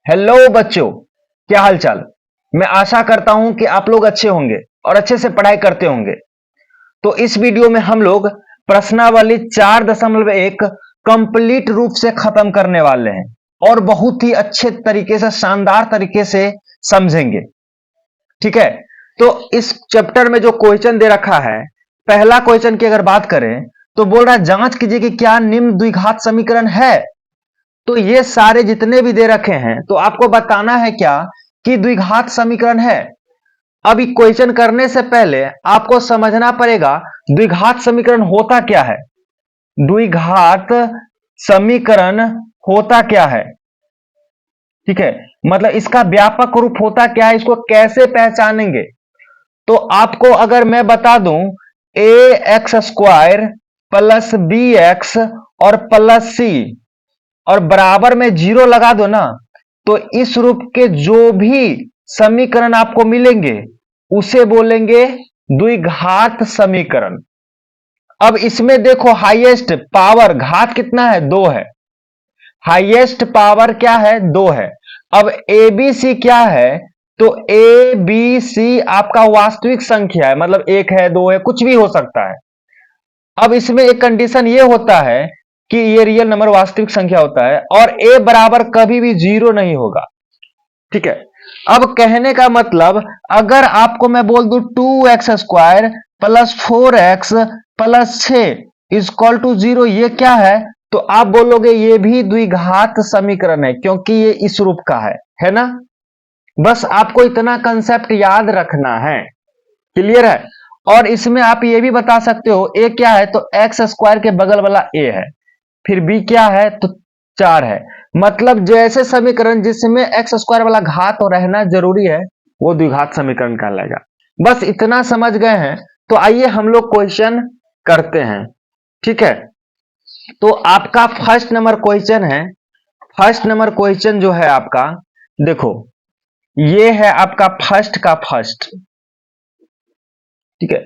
Hello बच्चों, क्या हाल चाल। मैं आशा करता हूं कि आप लोग अच्छे होंगे और अच्छे से पढ़ाई करते होंगे। तो इस वीडियो में हम लोग प्रश्नावली 4.1 कंप्लीट रूप से खत्म करने वाले हैं और बहुत ही अच्छे तरीके से, शानदार तरीके से समझेंगे। ठीक है। तो इस चैप्टर में जो क्वेश्चन दे रखा है, पहला क्वेश्चन की अगर बात करें तो बोल रहा है जांच कीजिए कि क्या निम्न द्विघात समीकरण है। तो ये सारे जितने भी दे रखे हैं तो आपको बताना है क्या कि द्विघात समीकरण है। अभी क्वेश्चन करने से पहले आपको समझना पड़ेगा द्विघात समीकरण होता क्या है। द्विघात समीकरण होता क्या है, ठीक है। मतलब इसका व्यापक रूप होता क्या है, इसको कैसे पहचानेंगे। तो आपको अगर मैं बता दूं A X square plus B X और प्लस सी और बराबर में जीरो लगा दो ना, तो इस रूप के जो भी समीकरण आपको मिलेंगे उसे बोलेंगे द्विघात समीकरण। अब इसमें देखो हाईएस्ट पावर घात कितना है, 2 है। हाईएस्ट पावर क्या है, 2 है। अब ए बी सी क्या है, तो ए बी सी आपका वास्तविक संख्या है, मतलब 1 है 2 है कुछ भी हो सकता है। अब इसमें एक कंडीशन ये होता है कि ये रियल नंबर वास्तविक संख्या होता है और ए बराबर कभी भी जीरो नहीं होगा, ठीक है। अब कहने का मतलब अगर आपको मैं बोल दूं 2x² plus 4x plus 6 equal to 0, ये क्या है, तो आप बोलोगे ये भी द्विघात समीकरण है क्योंकि ये इस रूप का है ना। बस आपको इतना कंसेप्ट याद रखना है, क्लियर है। और इसमें आप ये भी बता सकते हो ए क्या है, तो एक्स स्क्वायर के बगल वाला ए है, फिर बी क्या है, तो 4 है। मतलब जैसे समीकरण जिसमें एक्स स्क्वायर वाला घात और रहना जरूरी है वो द्विघात समीकरण कहलाएगा। बस इतना समझ गए हैं तो आइए हम लोग क्वेश्चन करते हैं, ठीक है। तो आपका फर्स्ट नंबर क्वेश्चन है। फर्स्ट नंबर क्वेश्चन जो है आपका, देखो ये है आपका फर्स्ट का फर्स्ट, ठीक है।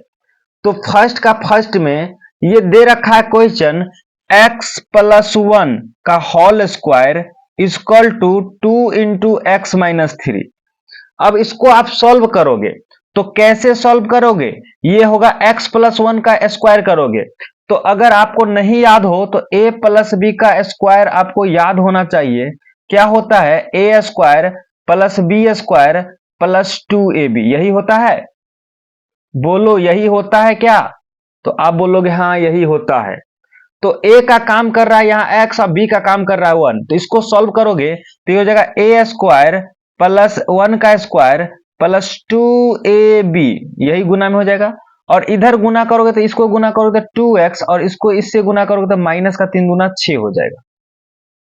तो फर्स्ट का फर्स्ट में ये दे रखा है क्वेश्चन x प्लस 1 का whole square equal to 2 into x minus 3। अब इसको आप सॉल्व करोगे तो कैसे सॉल्व करोगे, ये होगा x प्लस 1 का स्क्वायर करोगे। तो अगर आपको नहीं याद हो तो a प्लस बी का स्क्वायर आपको याद होना चाहिए। क्या होता है, A square plus B square plus 2ab, यही होता है। बोलो यही होता है क्या, तो आप बोलोगे हाँ यही होता है। तो ए का काम कर रहा है यहाँ एक्स और बी का काम कर रहा है 1, तो इसको सॉल्व करोगे तो ये हो जाएगा ए स्क्वायर प्लस 1 का स्क्वायर प्लस 2ab, यही गुना में हो जाएगा। और इधर गुना करोगे तो इसको गुना करोगे तो 2x और इसको इससे गुना करोगे तो माइनस का 3 गुना 6 हो जाएगा,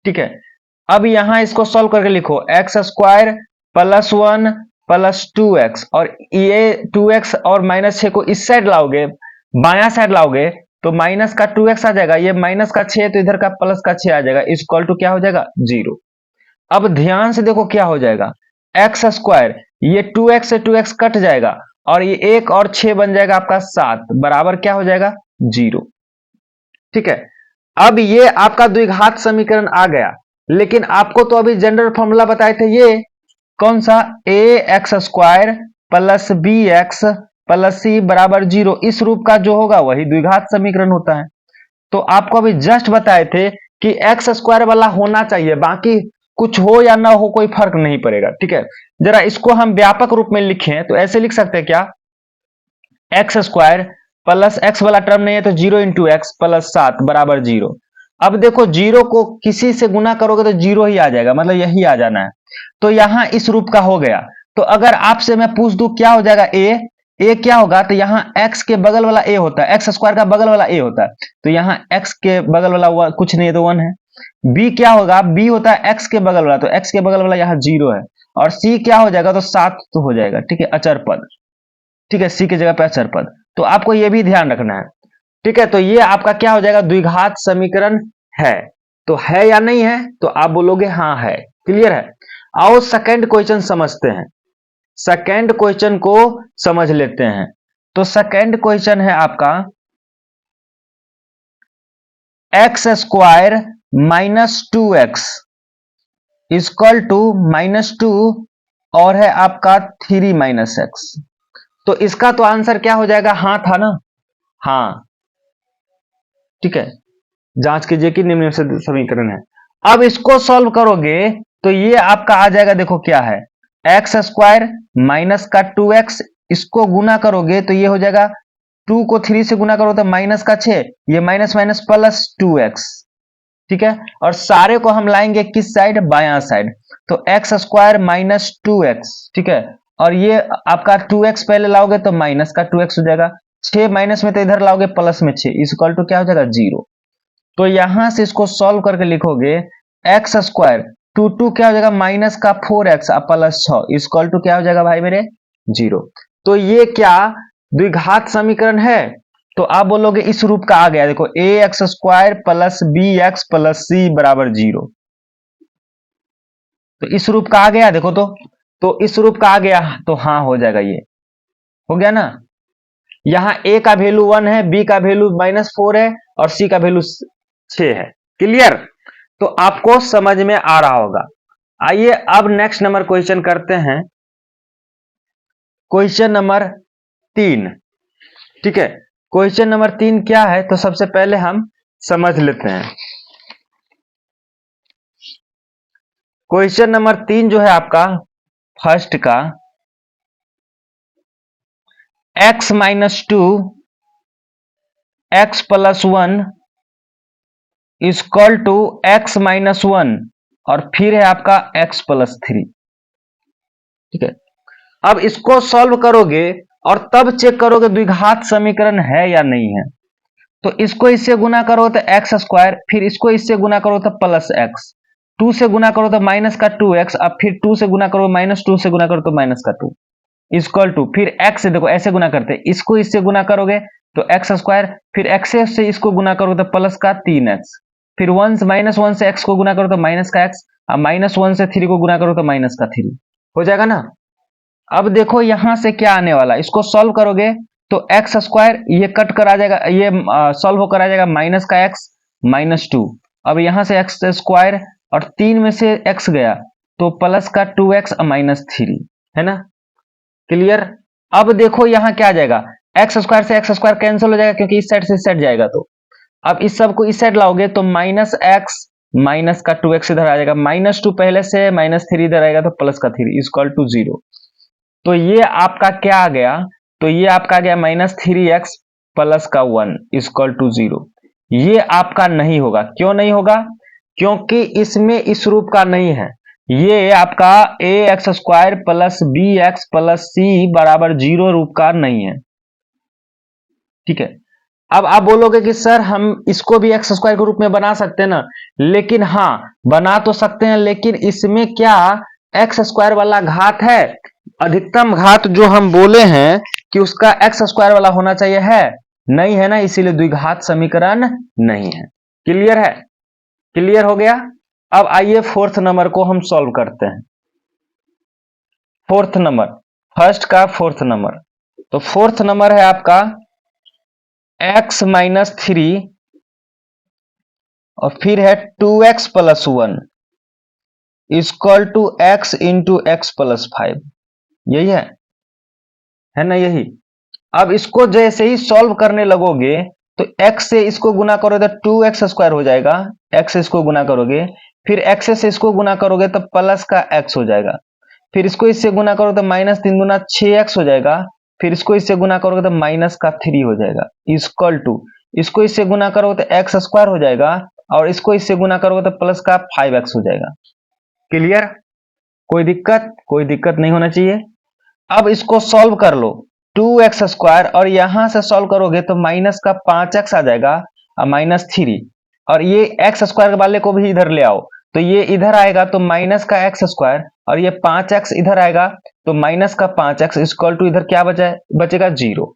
ठीक है। अब यहां इसको सॉल्व करके लिखो x square plus 1 plus 2x, और ये 2x और माइनस 6 को इस साइड लाओगे, बाया साइड लाओगे तो माइनस का 2x आ जाएगा, ये माइनस का 6 तो इधर का प्लस का 6 आ जाएगा, इक्वल टू क्या हो जाएगा, 0। अब ध्यान से देखो क्या हो जाएगा, एक्स स्क्वायर ये 2x से 2x कट जाएगा और ये 1 और 6 बन जाएगा आपका 7, बराबर क्या हो जाएगा, 0, ठीक है। अब ये आपका द्विघात समीकरण आ गया। लेकिन आपको तो अभी जनरल फॉर्मूला बताए थे, ये कौन सा, A X square plus B X plus C बराबर 0, इस रूप का जो होगा वही द्विघात समीकरण होता है। तो आपको अभी जस्ट बताए थे कि एक्स स्क्वायर वाला होना चाहिए, बाकी कुछ हो या ना हो कोई फर्क नहीं पड़ेगा, ठीक है। जरा इसको हम व्यापक रूप में लिखें तो ऐसे लिख सकते हैं क्या, एक्स स्क्वायर प्लस एक्स वाला टर्म नहीं है तो 0 इंटू एक्स प्लस 7 बराबर 0। अब देखो 0 को किसी से गुना करोगे तो 0 ही आ जाएगा, मतलब यही आ जाना है। तो यहां इस रूप का हो गया। तो अगर आपसे मैं पूछ दूं क्या हो जाएगा, ए क्या होगा, तो यहाँ x के बगल वाला a होता है, एक्स स्क्वायर का बगल वाला a होता है, तो यहाँ x के बगल वाला कुछ नहीं है तो 1 है। b क्या होगा, b होता है x के बगल वाला, तो x के बगल वाला यहाँ 0 है। और c क्या हो जाएगा, तो 7 तो हो जाएगा, ठीक है, अचर पद, ठीक है, सी की जगह पे अचर पद। तो आपको यह भी ध्यान रखना है, ठीक है। तो ये आपका क्या हो जाएगा, द्विघात समीकरण है। तो है या नहीं है, तो आप बोलोगे हाँ है, क्लियर है। आओ सेकंड क्वेश्चन समझते हैं, सेकंड क्वेश्चन को समझ लेते हैं। तो सेकंड क्वेश्चन है आपका x square minus 2x equal to -2 और है आपका 3 माइनस एक्स। तो इसका तो आंसर क्या हो जाएगा, हाँ था ना, हाँ, ठीक है। जांच कीजिए कि निम्न से समीकरण है। अब इसको सॉल्व करोगे तो ये आपका आ जाएगा, देखो क्या है, एक्स स्क्वायर माइनस का 2x, इसको गुना करोगे तो ये हो जाएगा, 2 को 3 से गुना करो तो माइनस का 6, ये माइनस माइनस प्लस 2x, ठीक है। और सारे को हम लाएंगे किस साइड, बायां साइड, तो एक्स स्क्वायर माइनस 2x, ठीक है। और ये आपका 2x पहले लाओगे तो माइनस का 2x हो जाएगा, 6 माइनस में तो इधर लाओगे प्लस में 6, इक्वल टू क्या हो जाएगा, 0। तो यहां से इसको सॉल्व करके लिखोगे एक्स स्क्वायर टू टू क्या हो जाएगा, माइनस का 4x प्लस 6 इक्वल टू क्या हो जाएगा भाई मेरे, 0। तो ये क्या द्विघात समीकरण है, तो आप बोलोगे इस रूप का आ गया, देखो A X square plus B X plus C बराबर 0। तो इस रूप का आ गया, देखो तो इस रूप का आ गया, तो हाँ हो जाएगा, ये हो गया ना। यहां ए का वैल्यू 1 है, बी का वैल्यू -4 है और सी का वैल्यू 6 है। क्लियर, तो आपको समझ में आ रहा होगा। आइए अब नेक्स्ट नंबर क्वेश्चन करते हैं, क्वेश्चन नंबर 3, ठीक है। क्वेश्चन नंबर 3 क्या है, तो सबसे पहले हम समझ लेते हैं। क्वेश्चन नंबर 3 जो है आपका फर्स्ट का, x minus 2 x plus 1 equal to x minus 1 और फिर है आपका x प्लस 3, ठीक है। अब इसको सॉल्व करोगे और तब चेक करोगे द्विघात समीकरण है या नहीं है। तो इसको इससे गुना करो तो एक्स स्क्वायर, फिर इसको इससे गुना करो तो प्लस एक्स, 2 से गुना करो तो माइनस का 2x, अब फिर 2 से गुना करो -2 से गुना करो तो माइनस का 2 इक्वल टू, फिर x से देखो ऐसे गुना करते हैं, इसको इससे गुना करोगे तो एक्स स्क्वायर, फिर x से इसको गुना करो तो प्लस का 3x, फिर -1 से x को गुना करो तो माइनस का x, अब -1 से 3 को गुना करो तो माइनस का 3 हो जाएगा ना। अब देखो यहां से क्या आने वाला, इसको सॉल्व करोगे तो एक्स स्क्वायर ये कट कर आ जाएगा, ये सॉल्व होकर आ जाएगा माइनस का एक्स -2। अब यहां से एक्स स्क्वायर और 3 में से x गया तो प्लस का 2x -3, है ना। क्लियर। अब देखो यहां क्या आ जाएगा, एक्स स्क्वायर से एक्स स्क्वायर कैंसिल हो जाएगा क्योंकि इस साइड से इस साइड जाएगा, तो अब इस सब को इस साइड लाओगे तो माइनस एक्स माइनस का 2x इधर आ जाएगा, -2 पहले से -3 इधर आएगा तो प्लस का 3 इक्वल टू 0। तो ये आपका क्या आ गया, तो ये आपका आ गया -3x प्लस का 1 इक्वल टू 0। ये आपका नहीं होगा, क्यों नहीं होगा, क्योंकि इसमें इस रूप का नहीं है, ये आपका A X square plus B X plus C बराबर 0 रूप का नहीं है, ठीक है। अब आप बोलोगे कि सर हम इसको भी एक्स स्क्वायर के रूप में बना सकते हैं ना, लेकिन हाँ बना तो सकते हैं, लेकिन इसमें क्या एक्स स्क्वायर वाला घात है, अधिकतम घात जो हम बोले हैं कि उसका एक्स स्क्वायर वाला होना चाहिए, है नहीं, है ना, इसीलिए द्विघात समीकरण नहीं है। क्लियर है, क्लियर हो गया। अब आइए फोर्थ नंबर को हम सॉल्व करते हैं। फोर्थ नंबर, फर्स्ट का फोर्थ नंबर, तो फोर्थ नंबर है आपका x -3 और फिर है 2x plus 1 equal to x into x plus 5, यही है ना, यही। अब इसको जैसे ही सॉल्व करने लगोगे तो x से इसको गुना करोगे तो 2x स्क्वायर हो जाएगा, x से इसको गुना करोगे, फिर x से इसको गुना करोगे तो प्लस का x हो जाएगा, फिर इसको इससे गुना करोगे तो -3 दूना 6x हो जाएगा, फिर इसको इससे गुना करोगे तो माइनस का 3 हो जाएगा इक्वल टू, इसको इससे गुना करोगे तो एक्स स्क्वायर हो जाएगा और इसको इससे गुना करोगे तो प्लस का 5x हो जाएगा। क्लियर, कोई दिक्कत, कोई दिक्कत नहीं होना चाहिए। अब इसको सॉल्व कर लो, 2x स्क्वायर और यहां से सॉल्व करोगे तो माइनस का 5x आ जाएगा और -3, और ये एक्स स्क्वायर वाले को भी इधर ले आओ तो ये इधर आएगा तो माइनस का एक्स स्क्वायर और ये 5x इधर आएगा तो माइनस का 5x इक्वल टू इधर क्या बचेगा 0।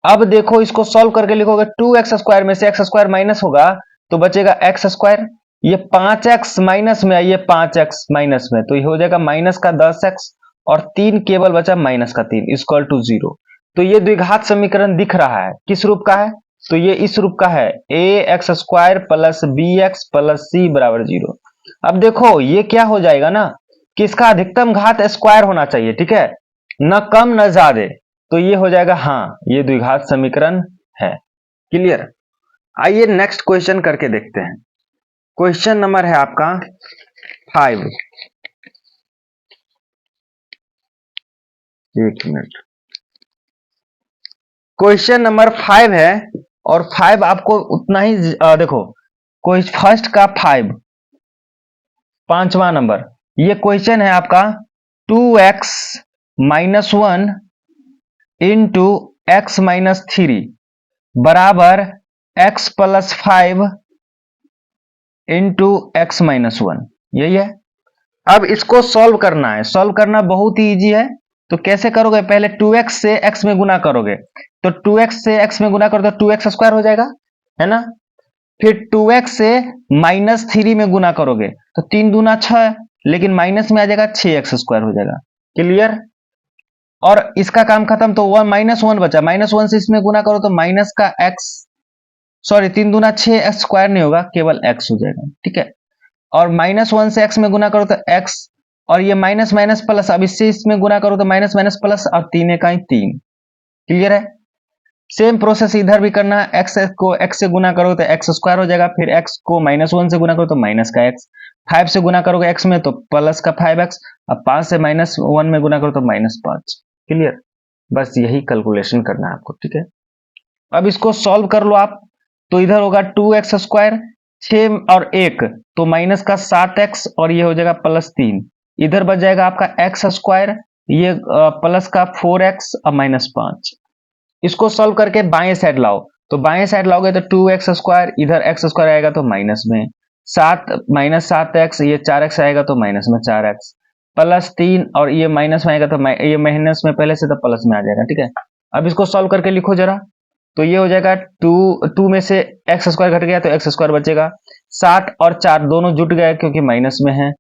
अब देखो इसको सॉल्व करके लिखोगे 2x स्क्वायर में से एक्स स्क्वायर माइनस होगा तो बचेगा एक्स स्क्वायर, ये 5x माइनस में, ये 5x माइनस में, तो ये हो जाएगा माइनस का 10x और 3 केवल बचा माइनस का 3 इक्वल टू 0। तो ये द्विघात समीकरण दिख रहा है, किस रूप का है, तो ये इस रूप का है, A X square plus B X plus C बराबर 0। अब देखो ये क्या हो जाएगा ना कि इसका अधिकतम घात स्क्वायर होना चाहिए, ठीक है, न कम न ज्यादा। तो ये हो जाएगा, हाँ ये द्विघात समीकरण है। क्लियर। आइए नेक्स्ट क्वेश्चन करके देखते हैं। क्वेश्चन नंबर है आपका 5। एक मिनट। क्वेश्चन नंबर 5 है और 5 आपको उतना ही देखो, कोई फर्स्ट का 5, पांचवा नंबर। ये क्वेश्चन है आपका 2x minus 1 into x minus 3 बराबर x plus 5 into x minus 1, यही है। अब इसको सॉल्व करना है। सॉल्व करना बहुत ही इजी है। तो कैसे करोगे, पहले 2x से x में गुना करोगे, तो 2x से x में गुना करो तो 2x स्क्वायर हो जाएगा, है ना। फिर 2x से माइनस 3 में गुना करोगे तो 3 दूना 6, लेकिन माइनस में आ जाएगा 6x स्क्वायर हो जाएगा। क्लियर। और इसका काम खत्म, तो 1 माइनस 1 बचा, माइनस 1 से इसमें गुना करो तो माइनस का x, सॉरी 3 दूना 6, x स्क्वायर नहीं होगा, केवल x हो जाएगा, ठीक है। और माइनस 1 से x में गुना करो तो x, और ये माइनस माइनस प्लस, अब इससे इसमें गुना करो तो माइनस माइनस प्लस, और 3 एकाई 3। क्लियर है। सेम प्रोसेस इधर भी करना है। x को x से गुना करो तो x स्क्वायर हो जाएगा, फिर x को माइनस 1 से गुना करो तो माइनस का x, 5 से गुना करोगे x में तो प्लस का 5x, अब 5 से माइनस 1 में गुना करो तो माइनस 5। क्लियर। बस यही कैलकुलेशन करना है आपको, ठीक है। अब इसको सॉल्व कर लो आप, तो इधर होगा 2x स्क्वायर, 6 और 1 तो माइनस का 7x, और ये हो जाएगा प्लस 3। इधर बच जाएगा आपका x स्क्वायर, ये प्लस का 4x और माइनस 5। इसको सॉल्व करके बाएं साइड लाओ, तो बाएं साइड लाओगे तो 2x स्क्वायर, इधर x स्क्वायर आएगा तो माइनस में 7, माइनस 7x, ये 4x आएगा तो माइनस में 4x, प्लस 3, और ये माइनस में आएगा तो ये माइनस में पहले से तो प्लस में आ जाएगा, ठीक है। अब इसको सॉल्व करके लिखो जरा, तो ये हो जाएगा 2 में से एक्स स्क्वायर घट गया तो एक्स स्क्वायर बचेगा, 7 और 4 दोनों जुट गए क्योंकि माइनस में है,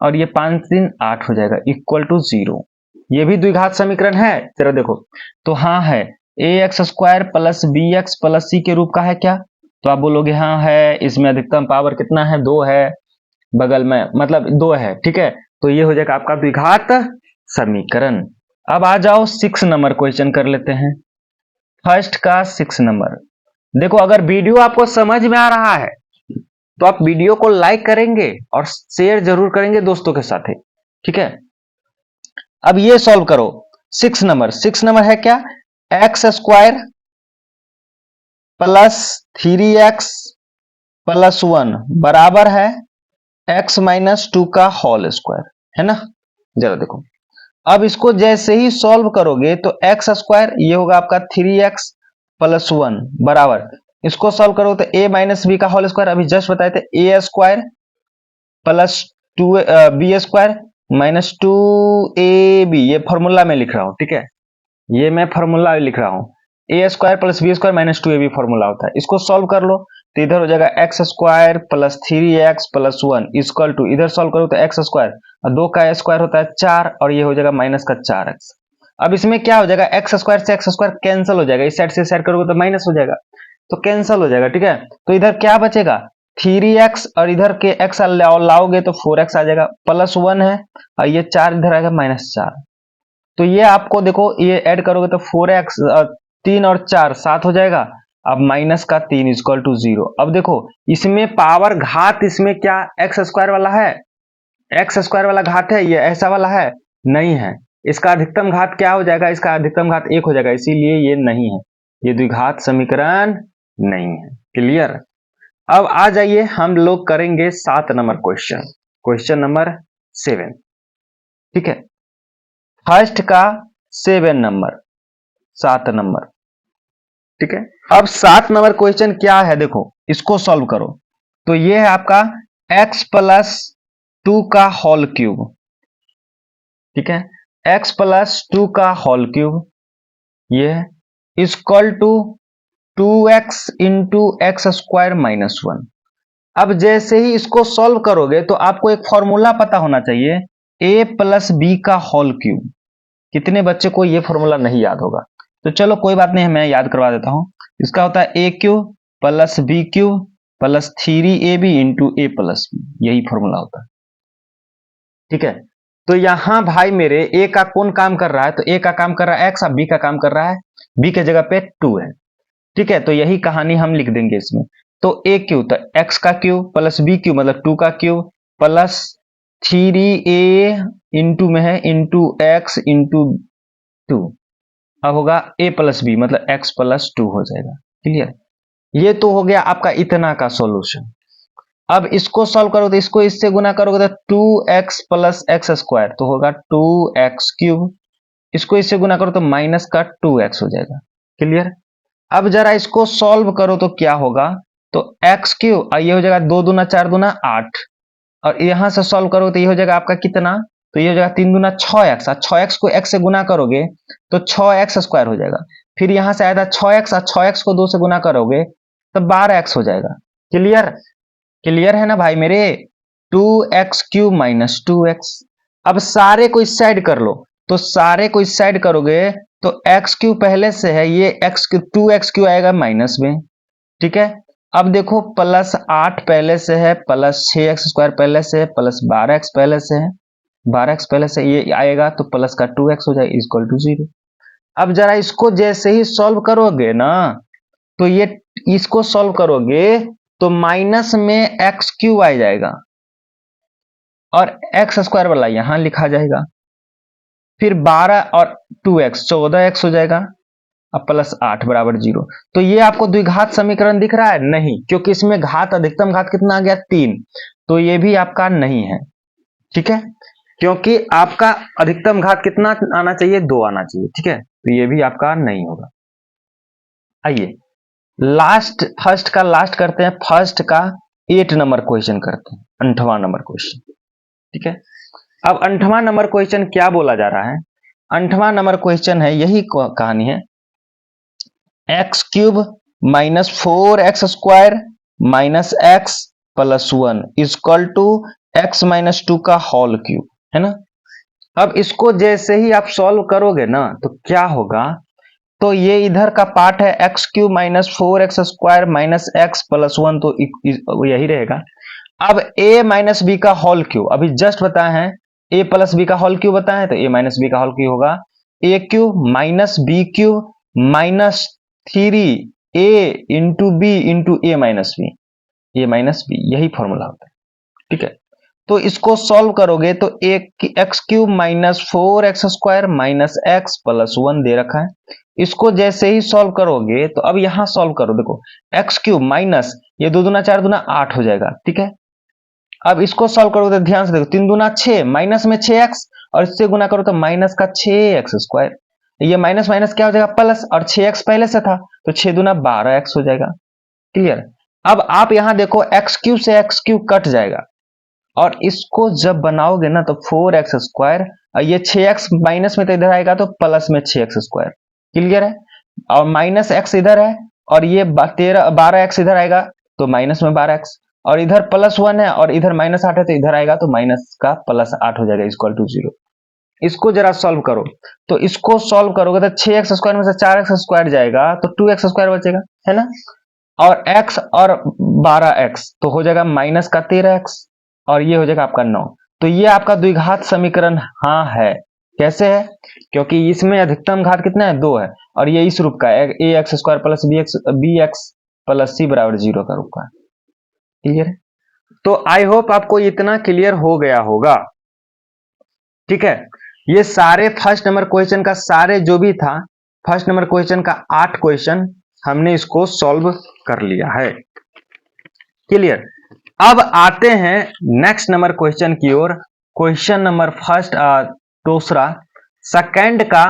और ये 5 3 8 हो जाएगा, इक्वल टू 0। ये भी द्विघात समीकरण है, जरा देखो। तो हाँ है, A X square plus B X plus C के रूप का है क्या, तो आप बोलोगे हाँ है। इसमें अधिकतम पावर कितना है, 2 है, बगल में मतलब 2 है, ठीक है। तो ये हो जाएगा आपका द्विघात समीकरण। अब आ जाओ 6 नंबर क्वेश्चन कर लेते हैं। फर्स्ट का 6 नंबर। देखो, अगर वीडियो आपको समझ में आ रहा है तो आप वीडियो को लाइक करेंगे और शेयर जरूर करेंगे दोस्तों के साथ, ठीक है। अब ये सॉल्व करो 6 नंबर। 6 नंबर है क्या, x square plus 3x plus 1 बराबर है x माइनस 2 का होल स्क्वायर, है ना। जरा देखो, अब इसको जैसे ही सॉल्व करोगे तो एक्स स्क्वायर, ये होगा आपका 3x प्लस 1 बराबर, इसको सॉल्व करो तो a माइनस बी का होल स्क्वायर, अभी जस्ट बताए थे, a square plus 2 b square minus 2ab, ये फॉर्मूला में लिख रहा हूं, ठीक है। ये मैं फॉर्मूला लिख रहा हूं, A square plus B square minus 2ab formula होता है। इसको सॉल्व कर लो तो इधर हो जाएगा x square plus 3x plus 1 equal to, इधर सॉल्व करो तो एक्स स्क्वायर और 2 का स्क्वायर होता है 4, और ये हो जाएगा माइनस का 4x। अब इसमें क्या हो जाएगा, एक्स स्क्वायर से एक्स स्क्वायर कैंसिल हो जाएगा, इस साइड से साइड करोगे तो माइनस हो जाएगा, तो कैंसिल हो जाएगा, ठीक है। तो इधर क्या बचेगा, 3x, और इधर के x लाओगे तो 4x आ जाएगा, प्लस 1 है, और ये 4 इधर आएगा माइनस 4। तो ये आपको देखो, ये ऐड करोगे तो 4x, 3 और 4 7 हो जाएगा। अब माइनस का 3 इक्वल टू 0। अब देखो, इसमें पावर घात, इसमें क्या एक्स स्क्वायर वाला है, एक्स स्क्वायर वाला घात है, ये ऐसा वाला है नहीं है। इसका अधिकतम घात क्या हो जाएगा, इसका अधिकतम घात 1 हो जाएगा, इसीलिए ये नहीं है, ये द्विघात समीकरण नहीं है। क्लियर। अब आ जाइए, हम लोग करेंगे 7 नंबर क्वेश्चन, क्वेश्चन नंबर 7, ठीक है। फर्स्ट का 7 नंबर, 7 नंबर, ठीक है। अब 7 नंबर क्वेश्चन क्या है, देखो इसको सॉल्व करो, तो ये है आपका x प्लस 2 का होल क्यूब, ठीक है, x प्लस 2 का होल क्यूब, ये equal to 2x into x square minus 1। अब जैसे ही इसको सॉल्व करोगे तो आपको एक फॉर्मूला पता होना चाहिए, a प्लस बी का होल क्यूब। कितने बच्चे को ये फॉर्मूला नहीं याद होगा, तो चलो कोई बात नहीं, मैं याद करवा देता हूं। इसका होता है a cube plus b cube plus 3ab into a plus b, यही फॉर्मूला होता है। ठीक है। तो यहां भाई मेरे ए का कौन काम कर रहा है, तो ए का काम कर रहा है एक्स और बी का काम कर रहा है, बी के जगह पे 2 है। ठीक है, तो यही कहानी हम लिख देंगे इसमें। तो ए क्यू, तो एक्स का क्यू प्लस बी क्यू मतलब 2 का क्यू प्लस 3a इंटू में है इंटू एक्स इंटू 2। अब होगा ए प्लस बी मतलब एक्स प्लस 2 हो जाएगा। क्लियर। ये तो हो गया आपका इतना का सॉल्यूशन। अब इसको सॉल्व करोगे तो इसको इससे गुना करोगे तो 2x प्लस एक्स स्क्वायर तो होगा 2x क्यूब। इसको इससे गुना करो तो माइनस का 2x हो जाएगा। क्लियर। अब जरा इसको सॉल्व करो तो क्या होगा, तो एक्स क्यूब ये हो जाएगा 2 दूना 4 दूना 8, और यहां से सॉल्व करो तो ये हो जाएगा आपका कितना, तो ये हो जाएगा 3 दूना 6x, और 6x को x से गुना करोगे तो 6x स्क्वायर हो जाएगा। फिर यहां से आया था 6x और 6x को 2 से गुना करोगे तो 12x हो जाएगा। क्लियर। क्लियर है ना भाई मेरे। 2x cube minus 2x। अब सारे को इस साइड कर लो, तो सारे को इस साइड करोगे तो x क्यूब पहले से है, ये x क्यूब 2x क्यूब आएगा माइनस में। ठीक है। अब देखो प्लस 8 पहले से है, प्लस 6x स्क्वायर पहले से है, प्लस 12x पहले से है, 12x पहले से ये आएगा तो प्लस का 2x हो जाएगा इक्वल टू 0। अब जरा इसको जैसे ही सॉल्व करोगे ना, तो ये इसको सॉल्व करोगे तो माइनस में एक्स क्यूब आ जाएगा और एक्स स्क्वायर वाला यहां लिखा जाएगा, फिर 12 और 2x 14x हो जाएगा, अब प्लस 8 बराबर 0। तो ये आपको द्विघात समीकरण दिख रहा है नहीं, क्योंकि इसमें घात अधिकतम घात कितना आ गया 3, तो ये भी आपका नहीं है। ठीक है, क्योंकि आपका अधिकतम घात कितना आना चाहिए, 2 आना चाहिए। ठीक है, तो ये भी आपका नहीं होगा। आइए लास्ट, फर्स्ट का लास्ट करते हैं, फर्स्ट का 8 नंबर क्वेश्चन करते हैं, 8वां नंबर क्वेश्चन। ठीक है, अब 8वां नंबर क्वेश्चन क्या बोला जा रहा है, 8वां नंबर क्वेश्चन है, यही कहानी है, x cube minus 4x square minus x plus 1 equal to x minus 2 का होल क्यूब, है ना। अब इसको जैसे ही आप सॉल्व करोगे ना तो क्या होगा, तो ये इधर का पार्ट है x cube minus 4x square minus x plus 1, तो यही रहेगा। अब a माइनस बी का होल क्यूब अभी जस्ट बताए हैं, a प्लस बी का होल क्यूब बताए, तो a माइनस बी का होल क्यूब होगा a cube minus b cube minus 3a into b into a minus b, यही फॉर्मूला होता है। ठीक है, तो इसको सॉल्व करोगे तो x cube minus 4x square minus x plus 1 दे रखा है, इसको जैसे ही सॉल्व करोगे तो अब यहां सॉल्व करो, देखो एक्स क्यूब माइनस ये 2 दूना 4 दूना 8 हो जाएगा। ठीक है, अब इसको सॉल्व करोगे तो ध्यान से देखो 3 दूना 6 माइनस में 6x और इससे गुना करो तो माइनस का 6x स्क्वायर, ये माइनस माइनस क्या हो जाएगा प्लस, और 6x पहले से था तो 6 दूना 12x हो जाएगा। क्लियर। अब आप यहां देखो एक्स क्यूब से एक्स क्यूब कट जाएगा, और इसको जब बनाओगे ना तो 4x स्क्वायर, और ये 6x माइनस में तो इधर आएगा तो प्लस में 6x स्क्वायर। क्लियर है, और माइनस एक्स इधर है, और ये 12x इधर आएगा तो माइनस में 12x, और इधर प्लस 1 है और इधर माइनस 8 है तो इधर आएगा तो माइनस का प्लस 8 हो जाएगा इक्वल टू 0। इसको जरा सॉल्व करो, तो इसको सॉल्व करोगे तो 6x स्क्वायर में से 4x स्क्वायर जाएगा तो 2x स्क्वायर बचेगा, है ना, और x और 12x तो हो जाएगा माइनस का 13x, और ये हो जाएगा आपका 9। तो ये आपका द्विघात समीकरण हाँ है। कैसे है, क्योंकि इसमें अधिकतम घात कितना है 2 है, और ये इस रूप का है A X square plus B X plus C बराबर 0 का रूप का है। क्लियर है, तो आई होप आपको इतना क्लियर हो गया होगा। ठीक है, ये सारे फर्स्ट नंबर क्वेश्चन का सारे जो भी था, फर्स्ट नंबर क्वेश्चन का 8 क्वेश्चन हमने इसको सॉल्व कर लिया है। क्लियर। अब आते हैं नेक्स्ट नंबर क्वेश्चन की ओर, क्वेश्चन नंबर फर्स्ट दूसरा सेकंड का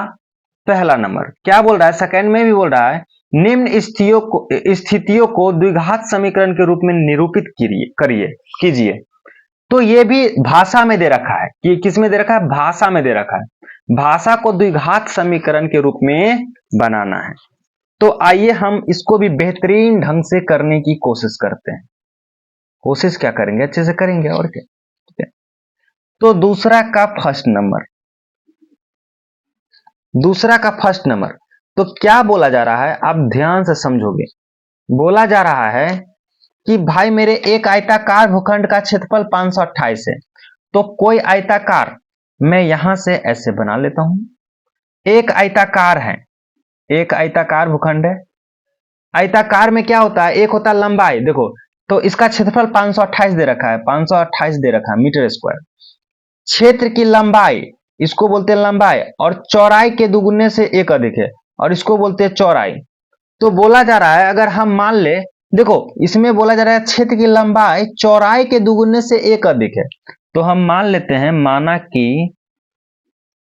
पहला नंबर क्या बोल रहा है, सेकंड में भी बोल रहा है निम्न स्थितियों को द्विघात समीकरण के रूप में निरूपित कीजिए। तो ये भी भाषा में दे रखा है, कि किस में दे रखा है, भाषा में दे रखा है, भाषा को द्विघात समीकरण के रूप में बनाना है। तो आइए हम इसको भी बेहतरीन ढंग से करने की कोशिश करते हैं। कोशिश क्या करेंगे, अच्छे से करेंगे और क्या। ठीक है, तो दूसरा का फर्स्ट नंबर, तो क्या बोला जा रहा है आप ध्यान से समझोगे। बोला जा रहा है कि भाई मेरे एक आयताकार भूखंड का क्षेत्रफल 528 है, तो कोई आयताकार मैं यहां से ऐसे बना लेता हूं। एक आयताकार है, एक आयताकार भूखंड है। आयताकार में क्या होता है, एक होता है लंबाई, देखो तो इसका क्षेत्रफल 528 दे रखा है, 528 दे रखा है मीटर स्क्वायर। क्षेत्र की लंबाई, इसको बोलते हैं लंबाई, और चौड़ाई के दुगुने से एक अधिक है, और इसको बोलते हैं चौड़ाई। तो बोला जा रहा है, अगर हम मान ले, देखो इसमें बोला जा रहा है क्षेत्र की लंबाई चौड़ाई के दुगुने से एक अधिक है, तो हम मान लेते हैं,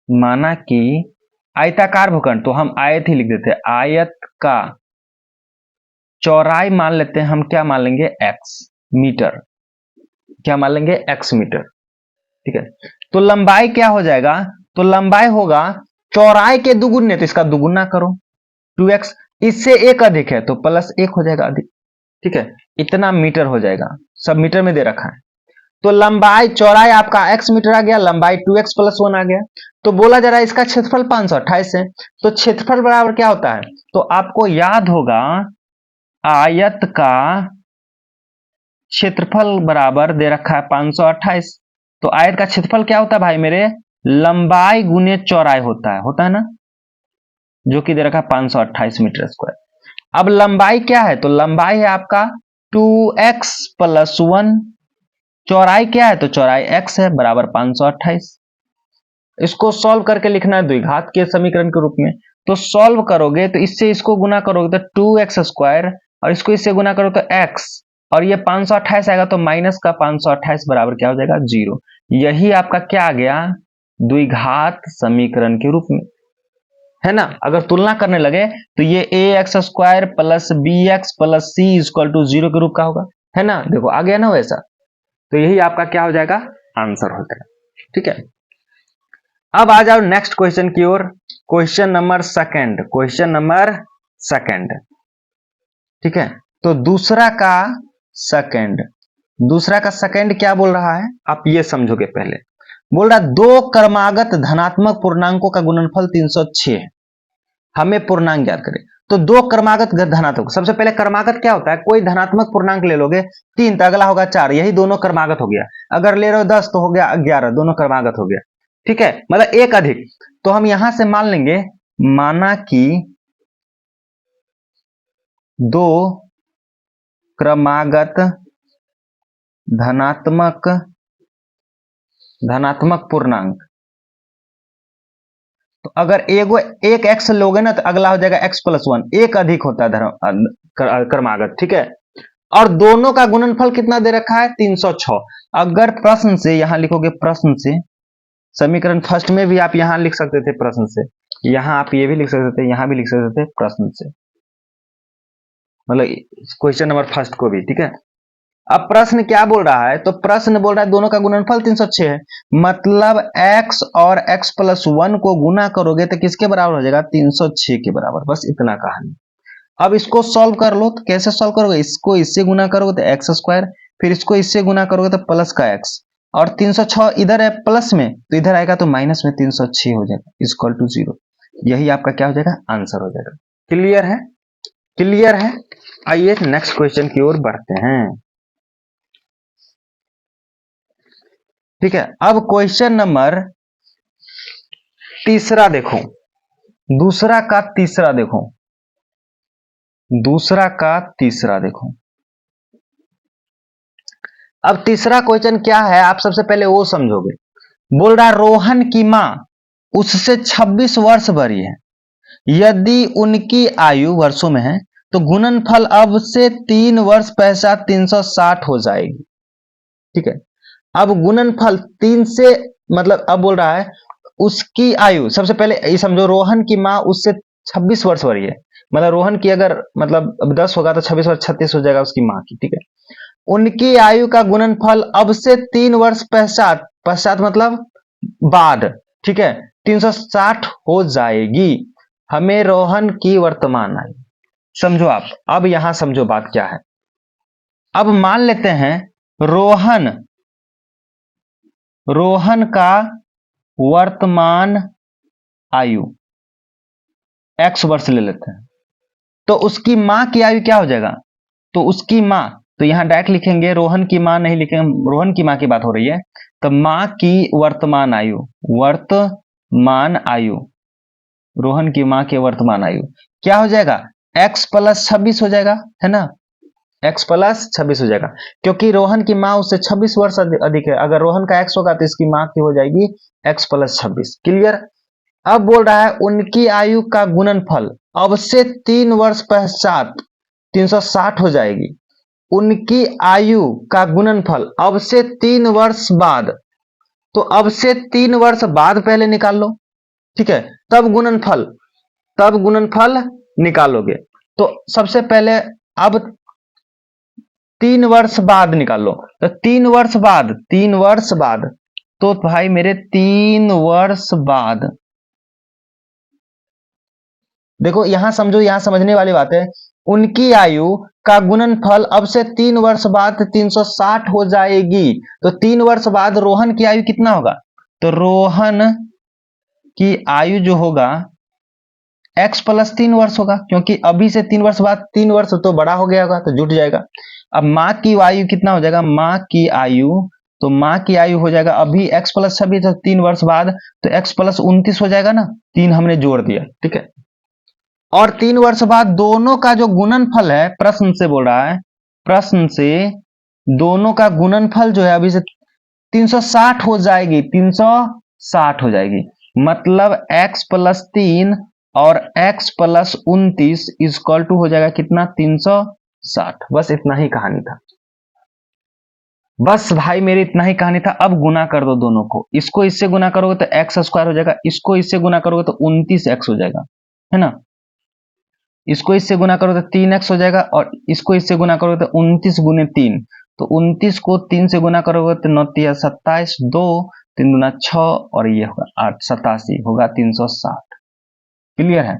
माना कि आयताकार भूखंड, तो हम आयत ही लिख देते हैं, आयत का चौड़ाई मान लेते हैं हम, क्या मान लेंगे, एक्स मीटर, क्या मान लेंगे, एक्स मीटर। ठीक है, तो लंबाई क्या हो जाएगा, तो लंबाई होगा चौड़ाई के दुगुने, तो इसका दुगुना करो 2x, इससे एक अधिक है तो प्लस एक हो जाएगा अधिक। ठीक है, इतना मीटर हो जाएगा, सब मीटर में दे रखा है। तो लंबाई चौड़ाई आपका x मीटर आ गया, लंबाई 2x प्लस 1 आ गया। तो बोला जा रहा है इसका क्षेत्रफल 528 है, तो क्षेत्रफल बराबर क्या होता है, तो आपको याद होगा आयत का क्षेत्रफल बराबर दे रखा है 528, तो आयत का क्षेत्रफल क्या होता है भाई मेरे, लंबाई गुने चौड़ाई होता है ना, जो कि दे रखा है 528 मीटर स्क्वायर। अब लंबाई क्या है, तो लंबाई है आपका 2x प्लस 1, चौड़ाई क्या है, तो चौड़ाई x है, बराबर 528। इसको सॉल्व करके लिखना है द्विघात के समीकरण के रूप में, तो सॉल्व करोगे तो इससे इसको गुना करोगे तो 2x स्क्वायर, और इसको इससे गुना करो तो x, और ये 528 आएगा तो माइनस का 528 बराबर क्या हो जाएगा, 0। यही आपका क्या आ गया, द्विघात समीकरण के रूप में, है ना। अगर तुलना करने लगे तो ये ax square plus bx plus c equal to 0 के रूप का होगा, है ना, देखो आ गया ना वैसा। तो यही आपका क्या हो जाएगा, आंसर हो जाएगा। ठीक है, अब आ जाओ नेक्स्ट क्वेश्चन की ओर, क्वेश्चन नंबर सेकंड। ठीक है, तो दूसरा का सेकंड क्या बोल रहा है, आप ये समझोगे पहले। बोल रहा दो क्रमागत धनात्मक पूर्णांकों का गुणनफल 306 है, हमें पूर्णांक ज्ञात करें। तो दो क्रमागत धनात्मक, सबसे पहले क्रमागत क्या होता है, कोई धनात्मक पूर्णांक ले लोगे 3 तो अगला होगा 4, यही दोनों क्रमागत हो गया। अगर ले रहे हो 10 तो हो गया 11, दोनों क्रमागत हो गया। ठीक है, मतलब एक अधिक। तो हम यहां से मान लेंगे, माना कि दो क्रमागत धनात्मक पूर्णांक, तो अगर एक x लोगे ना तो अगला हो जाएगा x प्लस 1, एक अधिक होता है क्रमागत। ठीक है, और दोनों का गुणनफल कितना दे रखा है, 306। अगर प्रश्न से यहां लिखोगे, प्रश्न से समीकरण फर्स्ट में भी आप यहां लिख सकते थे, प्रश्न से यहां आप ये भी लिख सकते थे, यहां भी लिख सकते थे प्रश्न से, मतलब क्वेश्चन नंबर फर्स्ट को भी। ठीक है, अब प्रश्न क्या बोल रहा है, तो प्रश्न बोल रहा है दोनों का गुणनफल 306 है, मतलब x और x प्लस 1 को गुना करोगे तो किसके बराबर हो जाएगा, 306 के बराबर, बस इतना कहानी। अब इसको सॉल्व कर लो, तो कैसे सॉल्व करोगे, इसको इससे गुना करोगे तो एक्स स्क्वायर, फिर इसको इससे गुना करोगे तो प्लस का x, और 306 इधर है प्लस में तो इधर आएगा तो माइनस में 306 हो जाएगा इक्वल टू 0। यही आपका क्या हो जाएगा, आंसर हो जाएगा। क्लियर है, क्लियर है। आइए नेक्स्ट क्वेश्चन की ओर बढ़ते हैं। ठीक है, अब क्वेश्चन नंबर तीसरा देखो, दूसरा का तीसरा देखो। अब तीसरा क्वेश्चन क्या है, आप सबसे पहले वो समझोगे। बोल रहा रोहन की मां उससे 26 वर्ष बड़ी है, यदि उनकी आयु वर्षों में है तो गुणनफल अब से 3 वर्ष पश्चात 360 हो जाएगी। ठीक है, अब गुणनफल 3 से, मतलब अब बोल रहा है उसकी आयु, सबसे पहले ये समझो रोहन की मां उससे 26 वर्ष बड़ी है, मतलब रोहन की अगर मतलब अब 10 होगा तो 26 वर्ष 36 हो जाएगा उसकी मां की। ठीक है, उनकी आयु का गुणनफल अब से 3 वर्ष पश्चात मतलब बाद, ठीक है, 360 हो जाएगी। हमें रोहन की वर्तमान आयु समझो आप। अब यहां समझो बात क्या है। अब मान लेते हैं रोहन का वर्तमान आयु x वर्ष ले लेते हैं, तो उसकी मां की आयु क्या हो जाएगा, तो उसकी मां, तो यहां डायरेक्ट लिखेंगे, रोहन की मां नहीं लिखेंगे, रोहन की मां की बात हो रही है, तो माँ की वर्तमान आयु, रोहन की माँ की वर्तमान आयु क्या हो जाएगा, x प्लस 26 हो जाएगा, है ना, x प्लस 26 हो जाएगा, क्योंकि रोहन की माँ उससे 26 वर्ष अधिक है। अगर रोहन का x होगा तो इसकी माँ की हो जाएगी x प्लस 26। क्लियर। अब बोल रहा है उनकी आयु का गुणनफल अब से 3 वर्ष पश्चात 360 हो जाएगी। उनकी आयु का गुणनफल अब से 3 वर्ष बाद, तो अब से 3 वर्ष बाद पहले निकाल लो, ठीक है, तब गुणनफल निकालोगे। तो सबसे पहले अब 3 वर्ष बाद निकाल लो, तो 3 वर्ष बाद, तो भाई मेरे 3 वर्ष बाद, देखो यहां समझो, यहां समझने वाली बात है। उनकी आयु का गुणनफल अब से 3 वर्ष बाद 360 हो जाएगी। तो 3 वर्ष बाद रोहन की आयु कितना होगा, तो रोहन की आयु जो होगा x प्लस 3 वर्ष होगा, क्योंकि अभी से 3 वर्ष बाद 3 वर्ष तो बड़ा हो गया होगा, तो जुट जाएगा। अब माँ की आयु कितना हो जाएगा, माँ की आयु हो जाएगा अभी x प्लस 26, तो 3 वर्ष बाद तो x प्लस 29 हो जाएगा ना, 3 हमने जोड़ दिया, ठीक है। और 3 वर्ष बाद दोनों का जो गुणनफल है, प्रश्न से बोल रहा है, प्रश्न से दोनों का गुणनफल जो है अभी से 360 हो जाएगी, 360 हो जाएगी। मतलब x प्लस 3 और x प्लस 29 इक्वल टू हो जाएगा कितना, 360। बस इतना ही कहानी था, बस भाई मेरी इतना ही कहानी था। अब गुना कर दो दोनों को, इसको इससे गुना करोगे तो x स्क्वायर हो जाएगा, इसको इससे गुना करोगे तो 29x हो जाएगा, है ना। इसको इससे गुना करोगे तो 3x हो जाएगा, और इसको इससे गुना करोगे तो 29 गुने 3, तो 29 को 3 से गुना करोगे तो 9 3 27, 2 3 दूना 6, और ये होगा 8 87 होगा 360। क्लियर है।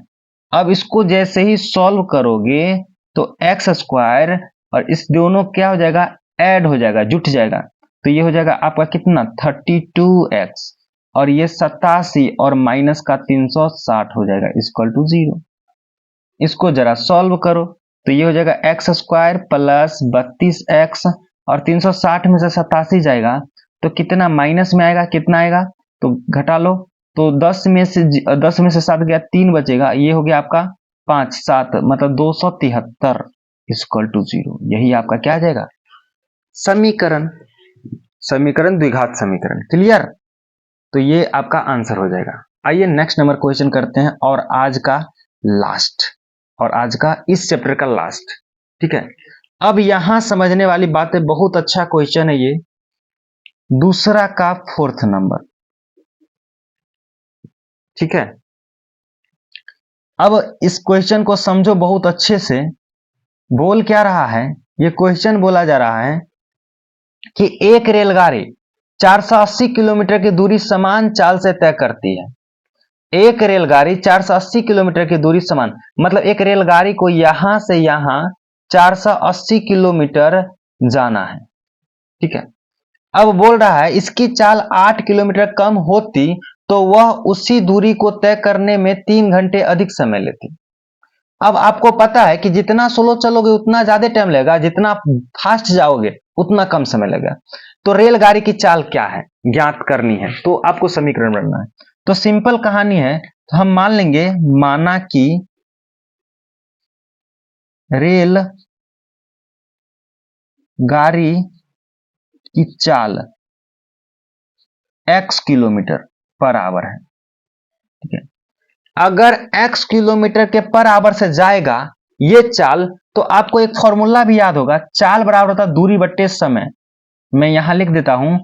अब इसको जैसे ही सॉल्व करोगे तो एक्स स्क्वायर और इस दोनों क्या हो जाएगा, ऐड हो जाएगा, जुट जाएगा। तो ये हो जाएगा आपका कितना 32x, और ये 87 और माइनस का 360 हो जाएगा इक्वल टू 0। इसको जरा सॉल्व करो तो ये हो जाएगा एक्स स्क्वायर प्लस 32x, और 360 में से 87 जाएगा तो कितना माइनस में आएगा, कितना आएगा, तो घटा लो, तो 10 में से 7 गया, 3 बचेगा, ये हो गया आपका 5 7 मतलब 273 इक्वल टू 0। यही आपका क्या आ जाएगा, समीकरण द्विघात समीकरण। क्लियर। तो ये आपका आंसर हो जाएगा। आइए नेक्स्ट नंबर क्वेश्चन करते हैं, और आज का इस चैप्टर का लास्ट, ठीक है। अब यहां समझने वाली बातें, बहुत अच्छा क्वेश्चन है ये, दूसरा का 4th नंबर, ठीक है। अब इस क्वेश्चन को समझो बहुत अच्छे से। बोल क्या रहा है, ये क्वेश्चन बोला जा रहा है कि एक रेलगाड़ी 480 किलोमीटर की दूरी समान चाल से तय करती है। एक रेलगाड़ी 480 किलोमीटर की दूरी समान, मतलब एक रेलगाड़ी को यहां से यहां 480 किलोमीटर जाना है, ठीक है। अब बोल रहा है इसकी चाल 8 किलोमीटर कम होती तो वह उसी दूरी को तय करने में 3 घंटे अधिक समय लेती। अब आपको पता है कि जितना स्लो चलोगे उतना ज्यादा टाइम लगेगा, जितना फास्ट जाओगे उतना कम समय लगेगा। तो रेलगाड़ी की चाल क्या है ज्ञात करनी है, तो आपको समीकरण बनना है। तो सिंपल कहानी है, तो हम मान लेंगे, माना कि रेल गाड़ी की चाल x किलोमीटर पर आवर है, ठीक है। अगर x किलोमीटर के पर आवर से जाएगा ये चाल, तो आपको एक फॉर्मूला भी याद होगा, चाल बराबर होता है दूरी बट्टे समय। मैं यहां लिख देता हूं,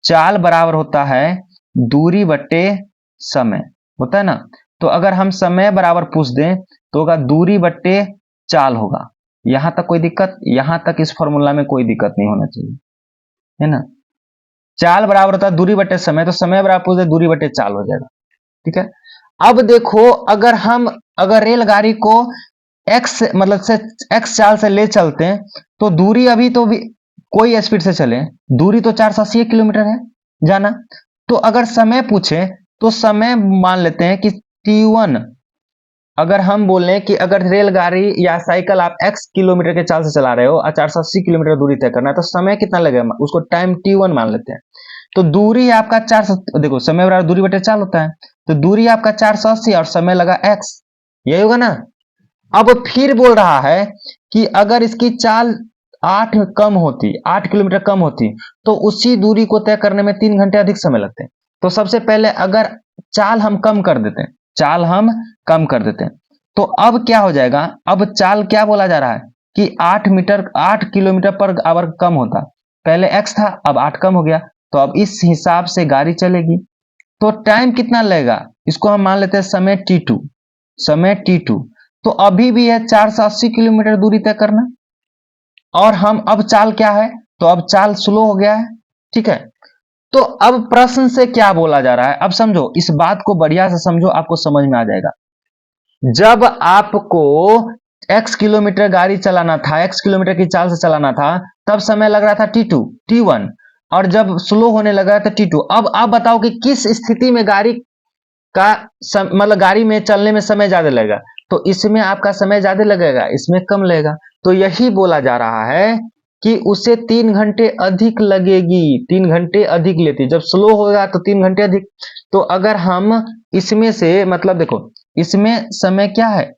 चाल बराबर होता है दूरी बट्टे समय, होता है ना। तो अगर हम समय बराबर पूछ दें तो होगा दूरी बट्टे चाल होगा। यहां तक कोई दिक्कत, यहां तक इस फॉर्मूला में कोई दिक्कत नहीं होना चाहिए, है ना। चाल बराबर होता है दूरी बट्टे समय, तो समय बराबर पूछ दे दूरी बट्टे चाल हो जाएगा, ठीक है। अब देखो, अगर रेलगाड़ी को x मतलब से x चाल से ले चलते हैं तो दूरी अभी तो भी कोई स्पीड से चले, दूरी तो 480 किलोमीटर है जाना। तो अगर समय पूछे तो समय मान लेते हैं कि t1, अगर हम बोलें कि अगर रेलगाड़ी या साइकिल आप x किलोमीटर के चाल से चला रहे हो और 480 किलोमीटर दूरी तय करना है, तो समय कितना लगेगा, उसको टाइम t1 मान लेते हैं। तो दूरी आपका 400, देखो समय बराबर दूरी बटे चाल होता है, तो दूरी आपका 480 और समय लगा x, यही होगा ना। अब फिर बोल रहा है कि अगर इसकी चाल 8 किलोमीटर कम होती तो उसी दूरी को तय करने में 3 घंटे अधिक समय लगते। तो सबसे पहले अगर चाल हम कम कर देते हैं, चाल हम कम कर देते हैं, तो अब क्या हो जाएगा, अब चाल क्या बोला जा रहा है कि 8 किलोमीटर पर आवर कम होता, पहले x था अब 8 कम हो गया, तो अब इस हिसाब से गाड़ी चलेगी। तो टाइम कितना लगेगा, इसको हम मान लेते हैं समय t2, समय t2। तो अभी भी है 480 किलोमीटर दूरी तय करना, और हम अब चाल क्या है, तो अब चाल स्लो हो गया है, ठीक है। तो अब प्रश्न से क्या बोला जा रहा है, अब समझो, इस बात को बढ़िया से समझो, आपको समझ में आ जाएगा। जब आपको x किलोमीटर गाड़ी चलाना था, x किलोमीटर की चाल से चलाना था, तब समय लग रहा था t2 t1, और जब स्लो होने लगा था t2। अब आप बताओ कि किस स्थिति में गाड़ी का मतलब गाड़ी में चलने में समय ज्यादा लगेगा, तो इसमें आपका समय ज्यादा लगेगा, इसमें कम लगेगा। तो यही बोला जा रहा है कि उसे 3 घंटे अधिक लगेगी, 3 घंटे अधिक लेती, जब स्लो होगा तो 3 घंटे अधिक। तो अगर हम इसमें से मतलब देखो, इसमें समय क्या है,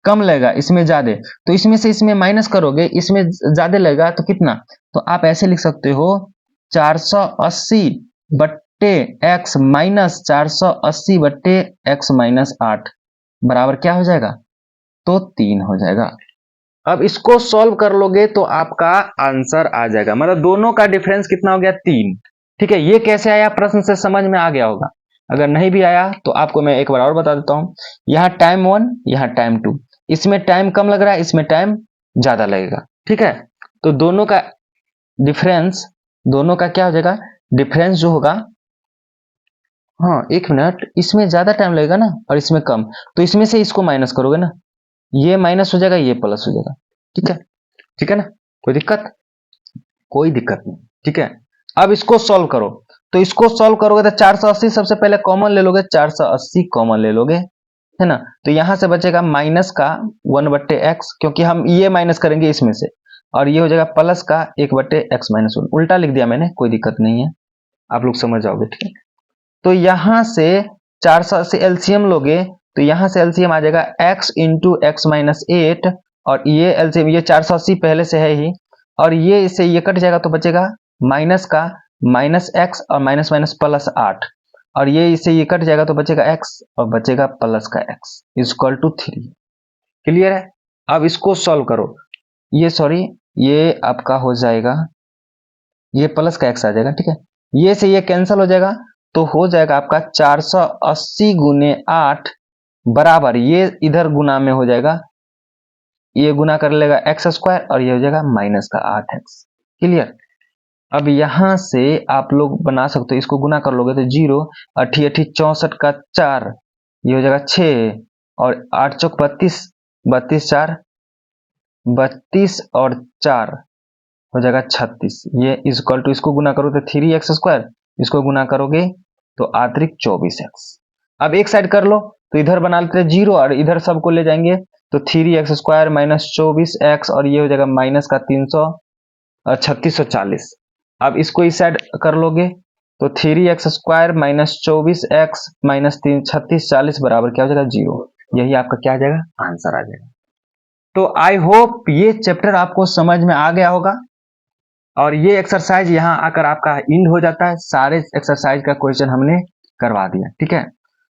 कम लगेगा, इसमें ज्यादा, तो इसमें से इसमें माइनस करोगे, इसमें ज्यादा लगेगा तो कितना, तो आप ऐसे लिख सकते हो 480 बट्टे x माइनस 480 बट्टे x माइनस 8 बराबर क्या हो जाएगा, तो 3 हो जाएगा। अब इसको सॉल्व कर लोगे तो आपका आंसर आ जाएगा, मतलब दोनों का डिफरेंस कितना हो गया, 3। ठीक है, ये कैसे आया, प्रश्न से समझ में आ गया होगा। अगर नहीं भी आया तो आपको मैं एक बार और बता देता हूं, यहाँ टाइम 1, यहाँ टाइम 2, इसमें टाइम कम लग रहा है, इसमें टाइम ज्यादा लगेगा, ठीक है। तो दोनों का डिफरेंस, दोनों का क्या हो जाएगा, डिफरेंस जो होगा, हाँ 1 मिनट, इसमें ज्यादा टाइम लगेगा ना और इसमें कम, तो इसमें से इसको माइनस करोगे ना, ये माइनस हो जाएगा, ये प्लस हो जाएगा, ठीक है, ठीक है ना, कोई दिक्कत, कोई दिक्कत नहीं, ठीक है। अब इसको सॉल्व करो, तो इसको सॉल्व करोगे तो 480 सबसे पहले कॉमन ले लोगे, 480 कॉमन ले लोगे, है ना, तो यहां से बचेगा माइनस का 1/x, क्योंकि हम ये माइनस करेंगे इसमें से, और ये हो जाएगा प्लस का 1/x माइनस 1, उल्टा लिख दिया मैंने, कोई दिक्कत नहीं है, आप लोग समझ जाओगे, ठीक है। तो यहां से 480 एलसीएम लोगे, तो यहां से एलसीएम आ जाएगा x इंटू एक्स माइनस 8, और ये एलसीएम, ये 480 पहले से है ही, और ये इससे ये कट जाएगा तो बचेगा माइनस का माइनस एक्स और माइनस माइनस प्लस 8, और ये इससे ये कट जाएगा तो बचेगा x और बचेगा प्लस का x इक्वल टू 3। क्लियर है, अब इसको सॉल्व करो, ये सॉरी, ये आपका हो जाएगा, ये प्लस का x आ जाएगा, ठीक है, ये से ये कैंसिल हो जाएगा, तो हो जाएगा आपका 480 गुने 8 बराबर, ये इधर गुना में हो जाएगा, ये गुना कर लेगा एक्स स्क्वायर, और ये हो जाएगा माइनस का 8x। क्लियर, अब यहां से आप लोग बना सकते हो, इसको गुना कर लोगे तो 0, 8 64 का 4, ये हो जाएगा 6, और 8 चौक 32, 32 4 32 और 4 हो जाएगा 36, ये इक्वल टू, इसको गुना करो तो 3x², इसको गुना करोगे तो अतिरिक्त 24x। अब एक साइड कर लो, तो इधर बना लेते हैं 0 और इधर सबको ले जाएंगे, तो 3x² माइनस 24x, और ये हो जाएगा माइनस का 3640। अब इसको इस साइड कर लोगे तो 3x² माइनस 24x माइनस 3640 बराबर क्या हो जाएगा, 0। यही आपका क्या आ जाएगा, आंसर आ जाएगा। तो आई होप ये चैप्टर आपको समझ में आ गया होगा, और ये एक्सरसाइज यहाँ आकर आपका इंड हो जाता है, सारे एक्सरसाइज का क्वेश्चन हमने करवा दिया, ठीक है।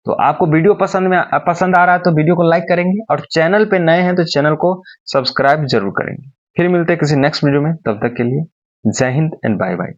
तो आपको वीडियो पसंद आ रहा है तो वीडियो को लाइक करेंगे, और चैनल पे नए हैं तो चैनल को सब्सक्राइब जरूर करेंगे। फिर मिलते हैं किसी नेक्स्ट वीडियो में, तब तक के लिए जय हिंद एंड बाय बाय।